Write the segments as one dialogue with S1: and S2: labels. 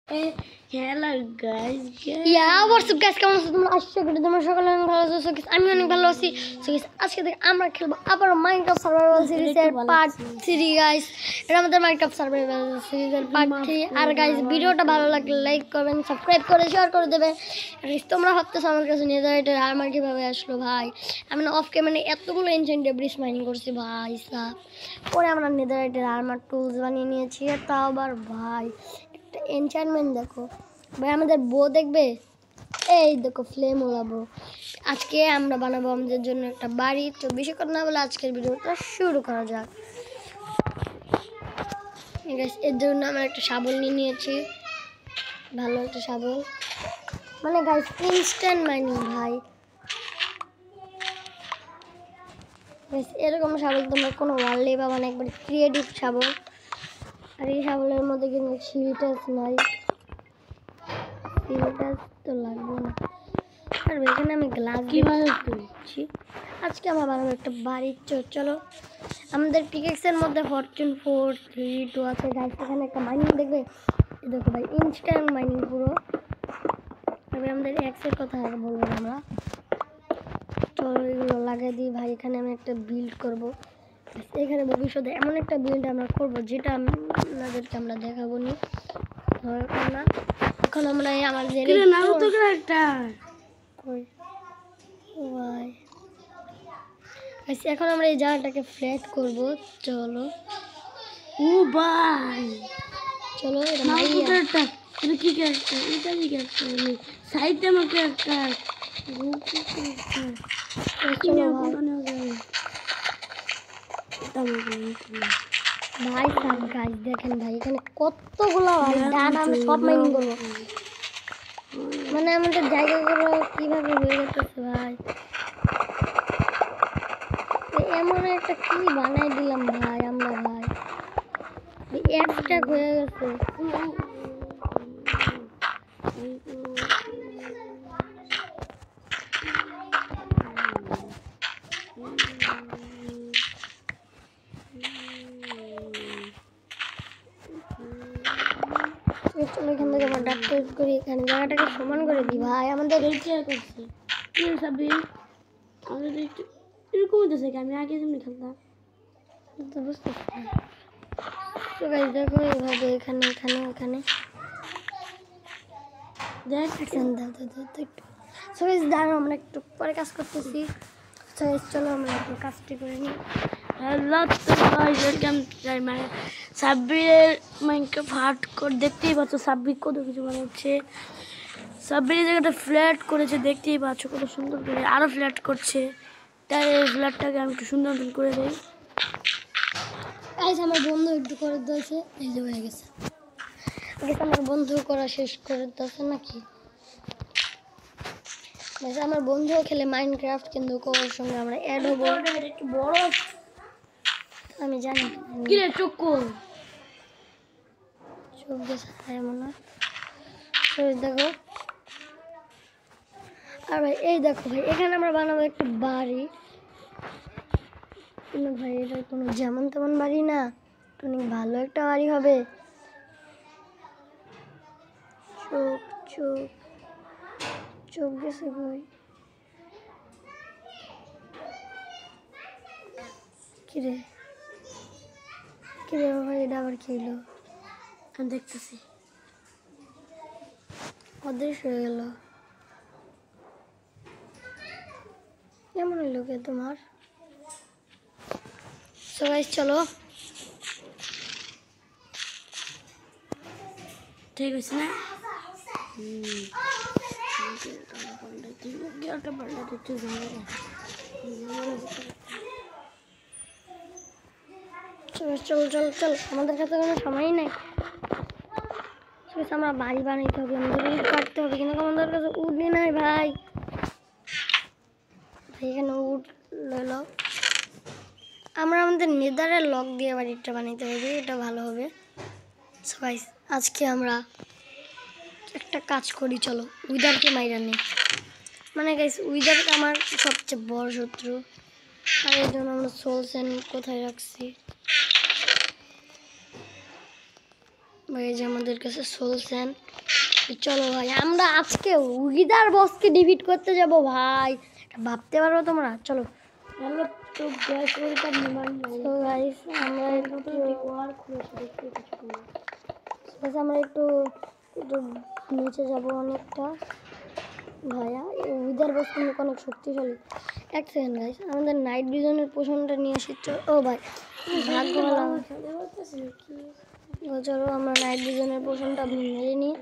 S1: Hello guys.
S2: what's up guys? কেমন আছো তোমরা? আশা করি তোমরা সকলে অনেক ভালো আছো। আমি অনেক ভালো আছি। সো গাইস আজকে থেকে আমরা খেলবো আবার মাইনক্রাফট সার্ভাইভাল সিরিজের পার্ট 3 গাইস। এটা আমাদের মাইনক্রাফট সার্ভাইভাল সিরিজের পার্ট 3। আর গাইস ভিডিওটা ভালো লাগলে লাইক করবেন, সাবস্ক্রাইব করে শেয়ার করে দেবেন। আর তোমরা ভাবতেছো আমার কাছে নেদাররাইটের আর্মার কিভাবে আসলো ভাই? আমি না অফ ক্যামেরায় এতগুলো এনচেন্ট ডেব্রিস মাইনিং করছি ভাই সাব। পরে আমরা নেদাররাইটের আর্মার টুলস বানিয়ে নিয়েছি। আর তাও আবার ভাই একটা এনচ্যান্টমেন্ট দেখো ভাই, আমাদের বউ দেখবে। এই দেখো ফ্লেম ওলাবো। আজকে আমরা বানাবো আমাদের জন্য একটা বাড়ি। তো বেশি কথা না বলে আজকের ভিডিওটা শুরু করা যাক। এর জন্য আমরা একটা শাবল নিয়ে নিয়েছি, ভালো একটা শাবল। মানে গাইস ইনস্ট্যান্ট মাইনিং ভাই। এরকম শাবল তোমরা কোনো ওয়ার্ল্ডে পাবা না, একবার ক্রিয়েটিভ শাবল। আর এই শাবলের মধ্যে কিন্তু শিলটাস নাই, শিলটাস তো লাগবে না। আর এখানে আমি গ্লাস দিচ্ছি। আজকে আমরা বানাবো একটা বাড়ি। চলো আমাদের পিকেক্সের মধ্যে ফরচুন 4 3 2 আছে গাইস। এখানে একটা মাইনিং দেখবে, দেখো ভাই ইনস্ট্যান্ট মাইনিং পুরো। তবে আমাদের এক্সের কথা আর বলবো না আমরা। তো এগুলো লাগিয়ে দিই ভাই। এখানে আমি একটা বিল্ড করব। এখানে ভবিষ্যতে এমন একটা বিল্ড আমরা করব যেটা আপনাদেরকে আমরা দেখাবো নি না। এখন আমরা আমাদের
S1: নারুতো ক্যারেক্টার
S2: ভাই এখন আমরা এই জায়গাটাকে ফ্ল্যাট করব। চলো
S1: ও ভাই
S2: চলো
S1: নারুতো ক্যারেক্টার। এটা কি ক্যারেক্টার? এটা কি ক্যারেক্টার? সাইডে আমার ক্যারেক্টার
S2: ভাই সব গাছ দেখেন ভাই, এখানে কতগুলো ভাই ডান আমি সব মাইনিং করবো। মানে আমাদের জায়গাগুলো কিভাবে হয়ে যেতেছে ভাই। এমন একটা কি বানাই দিলাম ভাই আমরা ভাই, একটা হয়ে গেছে। চলো এখান থেকে আমরা ডাক্তার করি, এখানে জায়গাটাকে সমান করে দিই ভাই। আমাদের
S1: করছে কি সাবি আমাদের একটু এরকম হতেছে কি আমি আগে যেমনি খেলতাম
S2: তো বুঝতে পারছি। তো গাইস দেখো এইভাবে এখানে এখানে এখানে
S1: দেখ
S2: সো গাইস দাঁড়াও আমরা একটু পরে কাজ করতেছি। সো গাইস চলো আমরা একটু কাজটি করে নিই।
S1: হ্যালো তো গাইস ওয়েলকাম টু মাই সাব্বিরের মাইনক্রাফট হার্ডকোর। দেখতেই পাচ্ছ সাব্বির কত কিছু বানাচ্ছে। সাব্বির জায়গাটা ফ্ল্যাট করেছে, দেখতেই পাচ্ছ কত সুন্দর করে। আরও ফ্ল্যাট করছে, তাই এই ফ্ল্যাটটাকে আমি একটু সুন্দর করে দিই।
S2: গাইস আমার বন্ধু একটু করে দিয়েছে, এই যে হয়ে গেছে। গাইস আমার বন্ধু করা শেষ করে দিয়েছে নাকি? গাইস আমার বন্ধুও খেলে মাইনক্রাফট, কিন্তু ওর সঙ্গে আমরা অ্যাড হবো।
S1: একটু বড়
S2: আমি জানি
S1: কি রে চক্কু
S2: চোখ গেছে এমন না। দেখো আর ভাই এই দেখো ভাই, এখানে আমরা বানাবো একটা বাড়ি। কিন্তু ভাই এটা কোনো যেমন তেমন বাড়ি না, অনেক ভালো একটা বাড়ি হবে। চোখ চোখ চোখ গেছে ভাই। কিরে কিরে ভাই, এটা আবার কি হলো?
S1: আমি দেখতেছি
S2: অদৃশ্য হয়ে গেল। কেমন হইলো কে তোমার? সো গাইস চলো
S1: ঠিক আছে না?
S2: চলো চলো চলো চলো, আমাদের কাছে কোনো সময়ই নাই। আমরা বাড়ি বানাইতে হবে, আমাদের উড কাটতে হবে, কিন্তু আমাদের কাছে উডই নাই ভাই। এখানে উড লইল, আমরা আমাদের নেদারের লক দিয়ে বাড়িটা বানাইতে হবে, এটা ভালো হবে। সো গাইস আজকে আমরা একটা কাজ করি, চলো উইদারকে মাইরা নেই। মানে গাইস উইদার আমার সবচেয়ে বড় শত্রু। আর এই জন্য আমরা সোল স্যান্ড কোথায় রাখছি? ভাই এই যে আমাদের কাছে সোলসেন। চলো ভাই আমরা আজকে উইদার বসকে ডিফিট করতে যাব ভাই, ভাবতে পারো তোমরা? চলো
S1: আমরা তো গ্যাস ওইটা নির্মাণ
S2: তো গাইস আমরা একটু
S1: ওয়ার খুলেছি দেখতে পাচ্ছি।
S2: আমরা একটু একটু নিচে যাব অনেকটা। ভাইয়া এই উইদার বস কিন্তু অনেক শক্তিশালী। এক সেকেন্ড গাইস, আমাদের নাইট ভিশনের পোশনটা নিয়ে আসি। ও ভাই ভাগ্য ভালো। চলো আমরা নাইট ভিশনের পোশনটা মেরে নিই।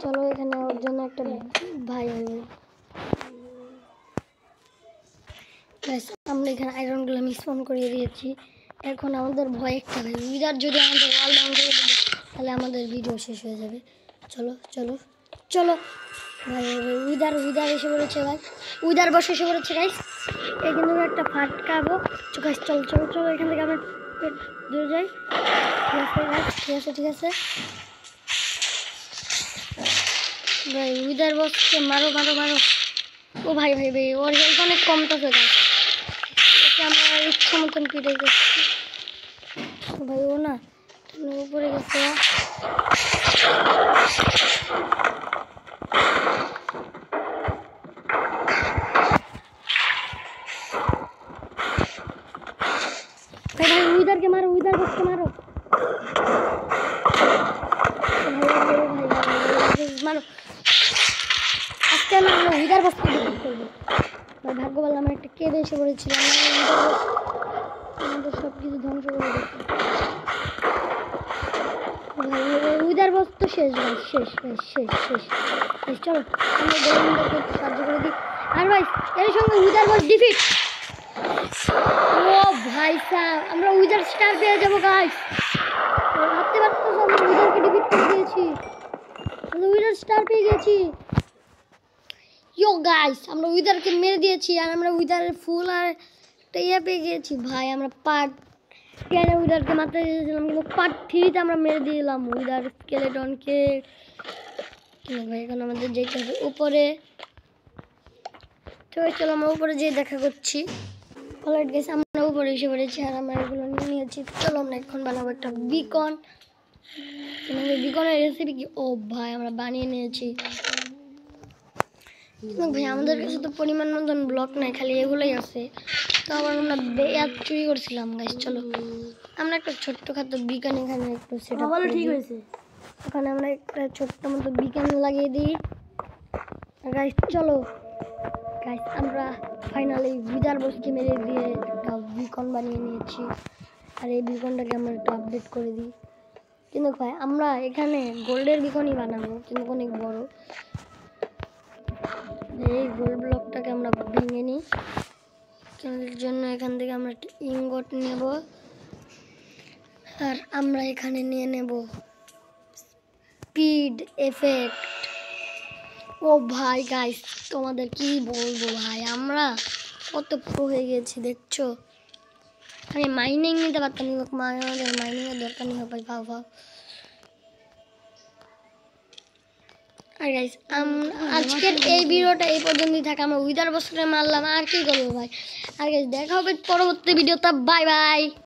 S2: চলো এখানে ওর জন্য একটা ভাই হবে। আমরা এখানে আয়রনগুলো মিশ্রণ করিয়ে দিয়েছি। এখন আমাদের ভয় একটা ভাই, উইদার যদি আমাদের ওয়াল ডাউন করে দেবে তাহলে আমাদের ভিডিও শেষ হয়ে যাবে। চলো চলো চলো ভাই, উইদার এসে পড়েছে ভাই, উইদার বসে এসে পড়েছে গাইস। এই কিন্তু একটা ফাটকাবো। গাইস চলো চলো চলো এখান থেকে আমরা দূরে যাই। ঠিক আছে ঠিক আছে ভাই, উইদার বসকে মারো মারো মারো। ও ভাই ভাই ভাই ওর হেলথ অনেক কমতেছে গাইস, ওকে আমরা ইচ্ছা মতন পিটে গেছি ভাই। ও না উপরে গেছে। ভাই ভাই উইদারকে মারো, উইদার বসকে মারো মারো। আজকে আমরা উইদার বসকে ডিফিট করবো ভাই। ভাগ্য ভালো আমার একটা কেদ এসে পড়েছিলাম, আমাদের সব কিছু ধ্বংস করে দিচ্ছে। উইদার বস তো শেষ ভাই, শেষ শেষ শেষ শেষ শেষ। চলো আমরা গোলন্দারকে সাহায্য করে দিই। আর ভাই এর সঙ্গে উইদার বস ডিফিট। ও ভাই সাহেব আমরা উইদার স্টার পেয়ে যাবো গাইস। ভাবতে পারতো আমরা উইদারকে ডিফিট করে দিয়েছি, আমরা উইদার স্টার পেয়ে গেছি। ইয়ো গাইস আমরা উইদারকে মেরে দিয়েছি আর আমরা উইদারের ফুল আর একটা ইয়ে পেয়ে গিয়েছি ভাই। আমরা পার্ট 10 উইদারকে মারতে দিয়েছিলাম কিন্তু পার্ট 3-তে আমরা মেরে দিলাম উইদার স্কেলেটনকে। কিন্তু ভাই এখন আমাদের যেতে হবে উপরে। তো চলো আমরা উপরে যেয়ে দেখা করছি। অলরাইট গাইস আমরা উপরে এসে পড়েছি আর আমরা এগুলো নিয়ে নিয়েছি। চলো আমরা এখন বানাবো একটা বিকন। বিকনের রেসিপি কি? ও ভাই আমরা বানিয়ে নিয়েছি। ভাই আমাদের কাছে তো পরিমাণ মতন ব্লক নাই, খালি এগুলোই আছে। তো আবার আমরা বেয়াত চুরি করছিলাম গাইস। চলো আমরা একটা ছোট্টখাটো বিকান এখানে একটু সেট আপ
S1: ঠিক হয়েছে।
S2: ওখানে আমরা একটা ছোট্ট মতো বিকান লাগিয়ে দিই গাইস। চলো গাইস আমরা ফাইনালি উইদার বসকে মেরে দিয়ে একটা বিকন বানিয়ে নিয়েছি। আর এই বিকনটাকে আমরা একটু আপডেট করে দিই। কিন্তু ভাই আমরা এখানে গোল্ডের বিকনই বানাবো, কিন্তু অনেক বড়। এই গোল্ড ব্লকটাকে আমরা ভেঙে নিই। এর জন্য এখান থেকে আমরা একটা ইনগট নেব আর আমরা এখানে নিয়ে নেব স্পিড এফেক্ট। ও ভাই গাইস তোমাদের কি বলবো ভাই, আমরা কত প্রো হয়ে গেছি দেখছো। আমি মাইনিং নিতে পারতাম, আমাদের মাইনিংয়ের দরকার নেই ভাই। ভাও ভাও। আর গাইস আজকের এই ভিডিওটা এই পর্যন্তই থাকে। আমরা উইদার বসকে মারলাম আর কি করবো ভাই। আর গাইস দেখা হবে পরবর্তী ভিডিওতে। Bye bye.